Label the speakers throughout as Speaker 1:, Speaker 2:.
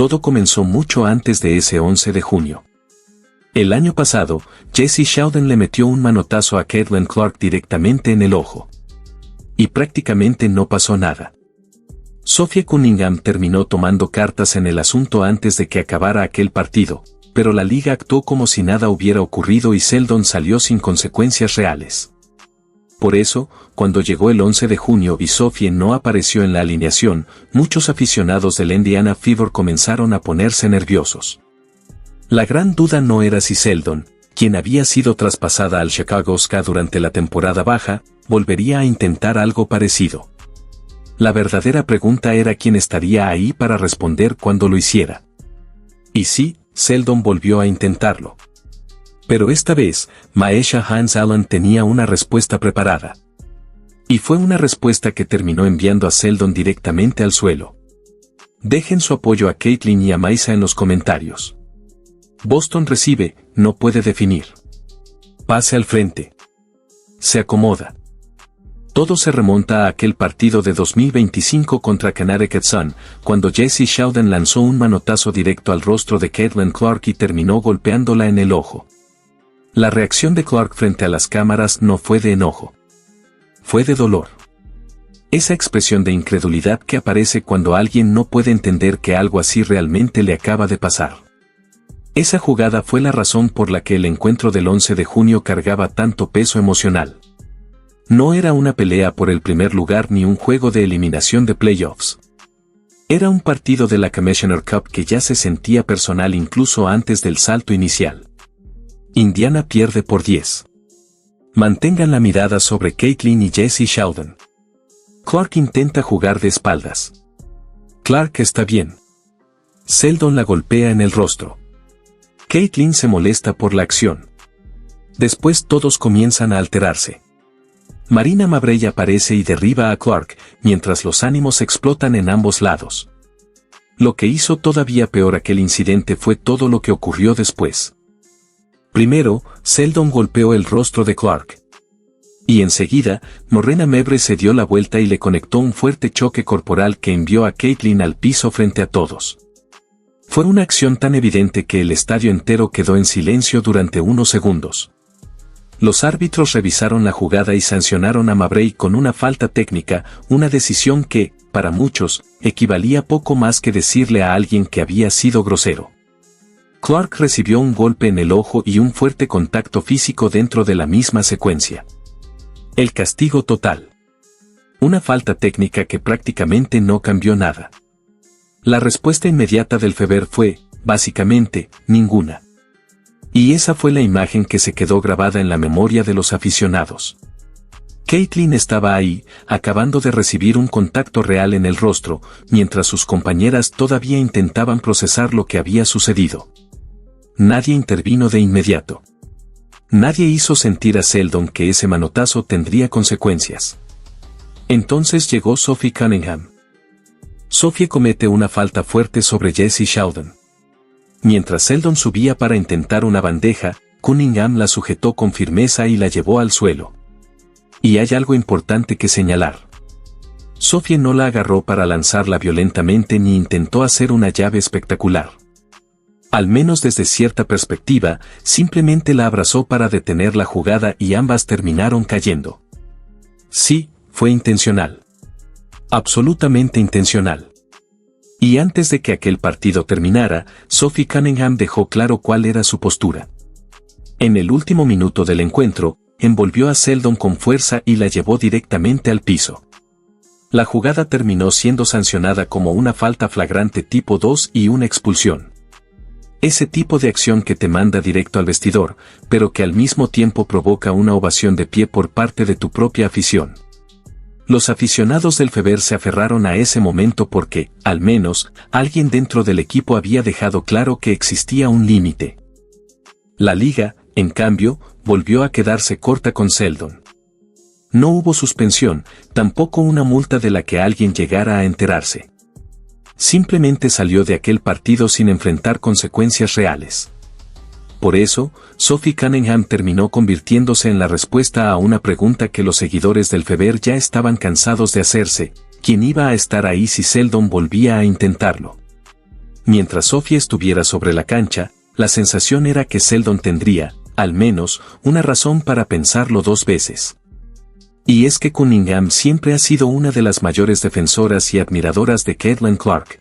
Speaker 1: todo comenzó mucho antes de ese 11 de junio. El año pasado, Jesse Showden le metió un manotazo a Caitlin Clark directamente en el ojo. Y prácticamente no pasó nada. Sofia Cunningham terminó tomando cartas en el asunto antes de que acabara aquel partido, pero la liga actuó como si nada hubiera ocurrido y Seldon salió sin consecuencias reales. Por eso, cuando llegó el 11 de junio y Sofia no apareció en la alineación, muchos aficionados del Indiana Fever comenzaron a ponerse nerviosos. La gran duda no era si Seldon, quien había sido traspasada al Chicago Sky durante la temporada baja, volvería a intentar algo parecido. La verdadera pregunta era quién estaría ahí para responder cuando lo hiciera. Y sí, Seldon volvió a intentarlo. Pero esta vez, Maesha Hans Allen tenía una respuesta preparada. Y fue una respuesta que terminó enviando a Seldon directamente al suelo. Dejen su apoyo a Caitlin y a Maisa en los comentarios. Boston recibe, no puede definir. Pase al frente. Se acomoda. Todo se remonta a aquel partido de 2025 contra Connecticut Sun, cuando Jesse Showden lanzó un manotazo directo al rostro de Caitlin Clark y terminó golpeándola en el ojo. La reacción de Clark frente a las cámaras no fue de enojo. Fue de dolor. Esa expresión de incredulidad que aparece cuando alguien no puede entender que algo así realmente le acaba de pasar. Esa jugada fue la razón por la que el encuentro del 11 de junio cargaba tanto peso emocional. No era una pelea por el primer lugar ni un juego de eliminación de playoffs. Era un partido de la Commissioner Cup que ya se sentía personal incluso antes del salto inicial. Indiana pierde por 10. Mantengan la mirada sobre Caitlin y Jesse Showden. Clark intenta jugar de espaldas. Clark está bien. Seldon la golpea en el rostro. Caitlin se molesta por la acción. Después todos comienzan a alterarse. Marina Mabrey aparece y derriba a Clark, mientras los ánimos explotan en ambos lados. Lo que hizo todavía peor aquel incidente fue todo lo que ocurrió después. Primero, Seldon golpeó el rostro de Clark. Y enseguida, Marina Mabrey se dio la vuelta y le conectó un fuerte choque corporal que envió a Caitlin al piso frente a todos. Fue una acción tan evidente que el estadio entero quedó en silencio durante unos segundos. Los árbitros revisaron la jugada y sancionaron a Mabrey con una falta técnica, una decisión que, para muchos, equivalía poco más que decirle a alguien que había sido grosero. Clark recibió un golpe en el ojo y un fuerte contacto físico dentro de la misma secuencia. El castigo total. Una falta técnica que prácticamente no cambió nada. La respuesta inmediata del Fever fue, básicamente, ninguna. Y esa fue la imagen que se quedó grabada en la memoria de los aficionados. Caitlin estaba ahí, acabando de recibir un contacto real en el rostro, mientras sus compañeras todavía intentaban procesar lo que había sucedido. Nadie intervino de inmediato. Nadie hizo sentir a Seldon que ese manotazo tendría consecuencias. Entonces llegó Sophie Cunningham. Sophie comete una falta fuerte sobre Jesse Showden. Mientras Seldon subía para intentar una bandeja, Cunningham la sujetó con firmeza y la llevó al suelo. Y hay algo importante que señalar. Sophie no la agarró para lanzarla violentamente ni intentó hacer una llave espectacular. Al menos desde cierta perspectiva, simplemente la abrazó para detener la jugada y ambas terminaron cayendo. Sí, fue intencional. Absolutamente intencional. Y antes de que aquel partido terminara, Sophie Cunningham dejó claro cuál era su postura. En el último minuto del encuentro, envolvió a Seldon con fuerza y la llevó directamente al piso. La jugada terminó siendo sancionada como una falta flagrante tipo 2 y una expulsión. Ese tipo de acción que te manda directo al vestidor, pero que al mismo tiempo provoca una ovación de pie por parte de tu propia afición. Los aficionados del Fever se aferraron a ese momento porque, al menos, alguien dentro del equipo había dejado claro que existía un límite. La liga, en cambio, volvió a quedarse corta con Seldon. No hubo suspensión, tampoco una multa de la que alguien llegara a enterarse. Simplemente salió de aquel partido sin enfrentar consecuencias reales. Por eso, Sophie Cunningham terminó convirtiéndose en la respuesta a una pregunta que los seguidores del Fever ya estaban cansados de hacerse: ¿quién iba a estar ahí si Seldon volvía a intentarlo? Mientras Sophie estuviera sobre la cancha, la sensación era que Sheldon tendría, al menos, una razón para pensarlo dos veces. Y es que Cunningham siempre ha sido una de las mayores defensoras y admiradoras de Caitlin Clark.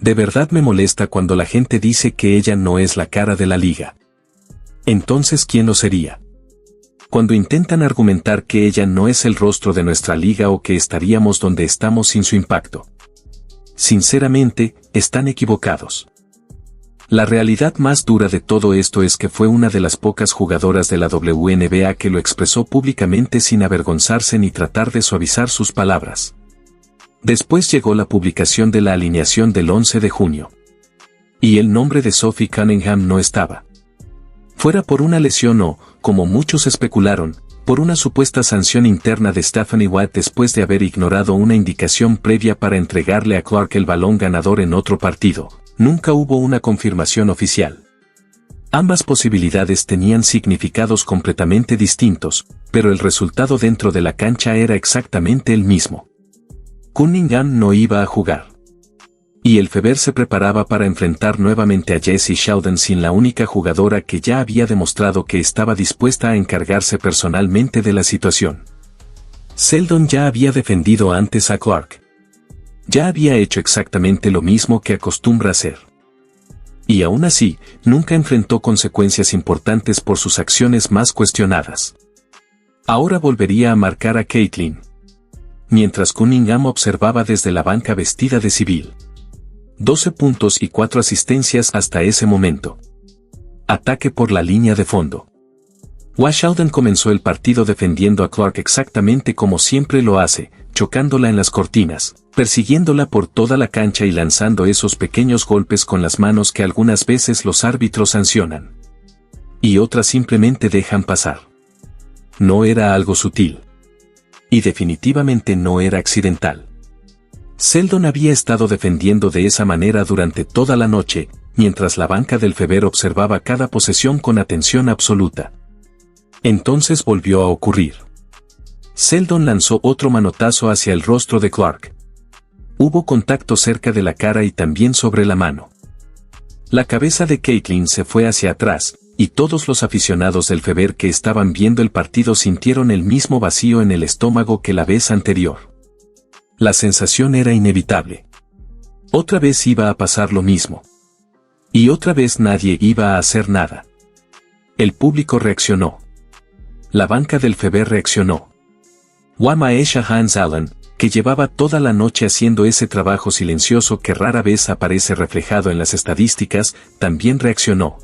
Speaker 1: De verdad me molesta cuando la gente dice que ella no es la cara de la liga. Entonces, ¿quién lo sería? Cuando intentan argumentar que ella no es el rostro de nuestra liga o que estaríamos donde estamos sin su impacto. Sinceramente, están equivocados. La realidad más dura de todo esto es que fue una de las pocas jugadoras de la WNBA que lo expresó públicamente sin avergonzarse ni tratar de suavizar sus palabras. Después llegó la publicación de la alineación del 11 de junio. Y el nombre de Sophie Cunningham no estaba. Fuera por una lesión o, como muchos especularon, por una supuesta sanción interna de Stephanie White después de haber ignorado una indicación previa para entregarle a Clark el balón ganador en otro partido. Nunca hubo una confirmación oficial. Ambas posibilidades tenían significados completamente distintos, pero el resultado dentro de la cancha era exactamente el mismo. Cunningham no iba a jugar. Y el Fever se preparaba para enfrentar nuevamente a Jessie Sheldon sin la única jugadora que ya había demostrado que estaba dispuesta a encargarse personalmente de la situación. Sheldon ya había defendido antes a Clark. Ya había hecho exactamente lo mismo que acostumbra hacer. Y aún así, nunca enfrentó consecuencias importantes por sus acciones más cuestionadas. Ahora volvería a marcar a Caitlin. Mientras Cunningham observaba desde la banca vestida de civil. 12 puntos y 4 asistencias hasta ese momento. Ataque por la línea de fondo. Sheldon comenzó el partido defendiendo a Clark exactamente como siempre lo hace, chocándola en las cortinas, persiguiéndola por toda la cancha y lanzando esos pequeños golpes con las manos que algunas veces los árbitros sancionan. Y otras simplemente dejan pasar. No era algo sutil. Y definitivamente no era accidental. Sheldon había estado defendiendo de esa manera durante toda la noche, mientras la banca del Fever observaba cada posesión con atención absoluta. Entonces volvió a ocurrir. Sheldon lanzó otro manotazo hacia el rostro de Clark. Hubo contacto cerca de la cara y también sobre la mano. La cabeza de Caitlin se fue hacia atrás, y todos los aficionados del Fever que estaban viendo el partido sintieron el mismo vacío en el estómago que la vez anterior. La sensación era inevitable. Otra vez iba a pasar lo mismo. Y otra vez nadie iba a hacer nada. El público reaccionó. La banca del Fever reaccionó. Wamaesha Hans Allen, que llevaba toda la noche haciendo ese trabajo silencioso que rara vez aparece reflejado en las estadísticas, también reaccionó.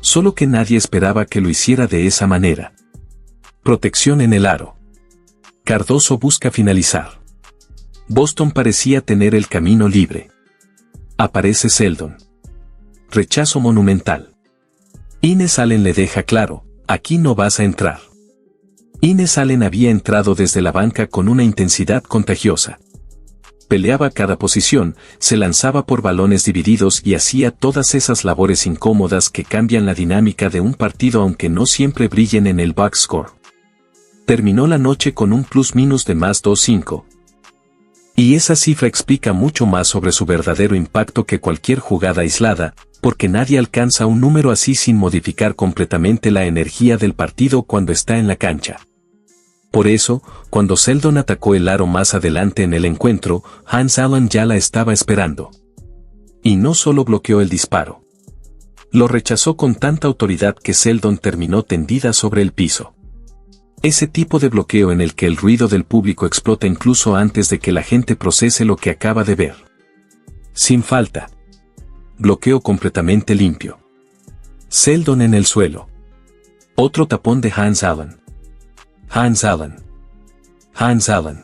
Speaker 1: Solo que nadie esperaba que lo hiciera de esa manera. Protección en el aro. Cardoso busca finalizar. Boston parecía tener el camino libre. Aparece Sheldon. Rechazo monumental. Ines Allen le deja claro, aquí no vas a entrar. Ines Allen había entrado desde la banca con una intensidad contagiosa. Peleaba cada posición, se lanzaba por balones divididos y hacía todas esas labores incómodas que cambian la dinámica de un partido aunque no siempre brillen en el box score. Terminó la noche con un plus-minus de más 2.5. Y esa cifra explica mucho más sobre su verdadero impacto que cualquier jugada aislada, porque nadie alcanza un número así sin modificar completamente la energía del partido cuando está en la cancha. Por eso, cuando Sheldon atacó el aro más adelante en el encuentro, Hans Allen ya la estaba esperando. Y no solo bloqueó el disparo. Lo rechazó con tanta autoridad que Sheldon terminó tendida sobre el piso. Ese tipo de bloqueo en el que el ruido del público explota incluso antes de que la gente procese lo que acaba de ver. Sin falta. Bloqueo completamente limpio. Sheldon en el suelo. Otro tapón de Hans Allen. Hans Allen. Hans Allen.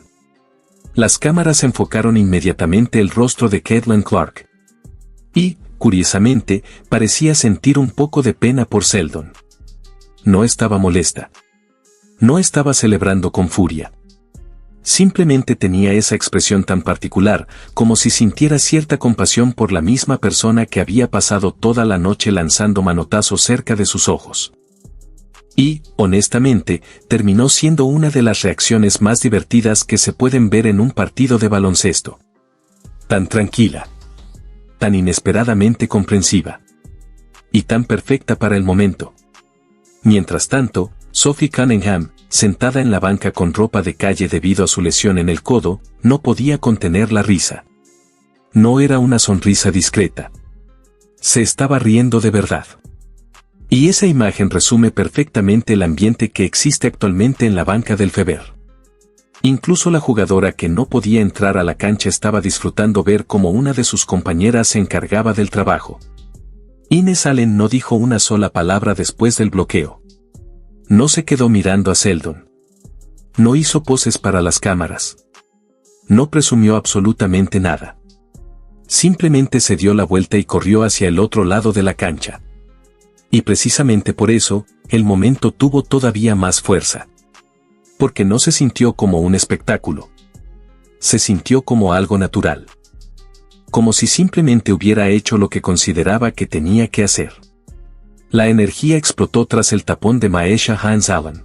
Speaker 1: Las cámaras enfocaron inmediatamente el rostro de Caitlin Clark. Y, curiosamente, parecía sentir un poco de pena por Sheldon. No estaba molesta. No estaba celebrando con furia. Simplemente tenía esa expresión tan particular, como si sintiera cierta compasión por la misma persona que había pasado toda la noche lanzando manotazos cerca de sus ojos. Y, honestamente, terminó siendo una de las reacciones más divertidas que se pueden ver en un partido de baloncesto. Tan tranquila. tan inesperadamente comprensiva. Y tan perfecta para el momento. Mientras tanto, Sophie Cunningham, sentada en la banca con ropa de calle debido a su lesión en el codo, no podía contener la risa. No era una sonrisa discreta. Se estaba riendo de verdad. Y esa imagen resume perfectamente el ambiente que existe actualmente en la banca del Fever. Incluso la jugadora que no podía entrar a la cancha estaba disfrutando ver cómo una de sus compañeras se encargaba del trabajo. Ines Allen no dijo una sola palabra después del bloqueo. No se quedó mirando a Seldon. No hizo poses para las cámaras. No presumió absolutamente nada. Simplemente se dio la vuelta y corrió hacia el otro lado de la cancha. Y precisamente por eso, el momento tuvo todavía más fuerza. Porque no se sintió como un espectáculo. Se sintió como algo natural. Como si simplemente hubiera hecho lo que consideraba que tenía que hacer. La energía explotó tras el tapón de Maesha Hans-Allen.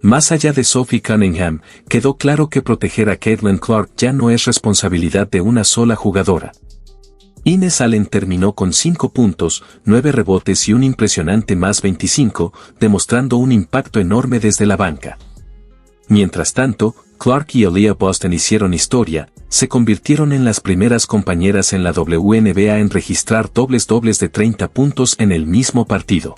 Speaker 1: Más allá de Sophie Cunningham, quedó claro que proteger a Caitlin Clark ya no es responsabilidad de una sola jugadora. Ines Allen terminó con 5 puntos, 9 rebotes y un impresionante más 25, demostrando un impacto enorme desde la banca. Mientras tanto, Clark y Aaliyah Boston hicieron historia, se convirtieron en las primeras compañeras en la WNBA en registrar dobles de 30 puntos en el mismo partido.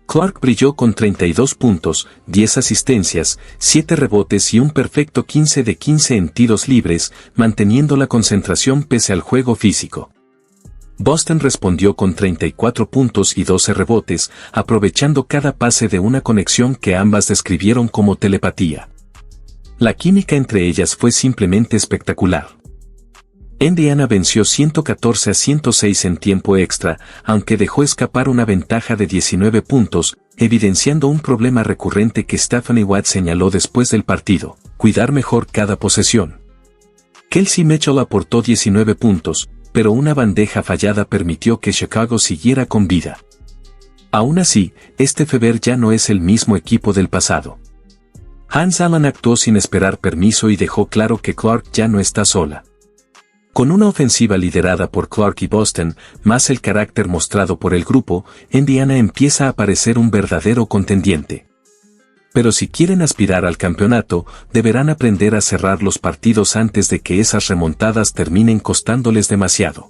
Speaker 1: Clark brilló con 32 puntos, 10 asistencias, 7 rebotes y un perfecto 15 de 15 en tiros libres, manteniendo la concentración pese al juego físico. Boston respondió con 34 puntos y 12 rebotes, aprovechando cada pase de una conexión que ambas describieron como telepatía. La química entre ellas fue simplemente espectacular. Indiana venció 114-106 en tiempo extra, aunque dejó escapar una ventaja de 19 puntos, evidenciando un problema recurrente que Stephanie Watt señaló después del partido: cuidar mejor cada posesión. Kelsey Mitchell aportó 19 puntos, pero una bandeja fallada permitió que Chicago siguiera con vida. Aún así, este Fever ya no es el mismo equipo del pasado. Hans-Allen actuó sin esperar permiso y dejó claro que Clark ya no está sola. Con una ofensiva liderada por Clark y Boston, más el carácter mostrado por el grupo, Indiana empieza a parecer un verdadero contendiente. Pero si quieren aspirar al campeonato, deberán aprender a cerrar los partidos antes de que esas remontadas terminen costándoles demasiado.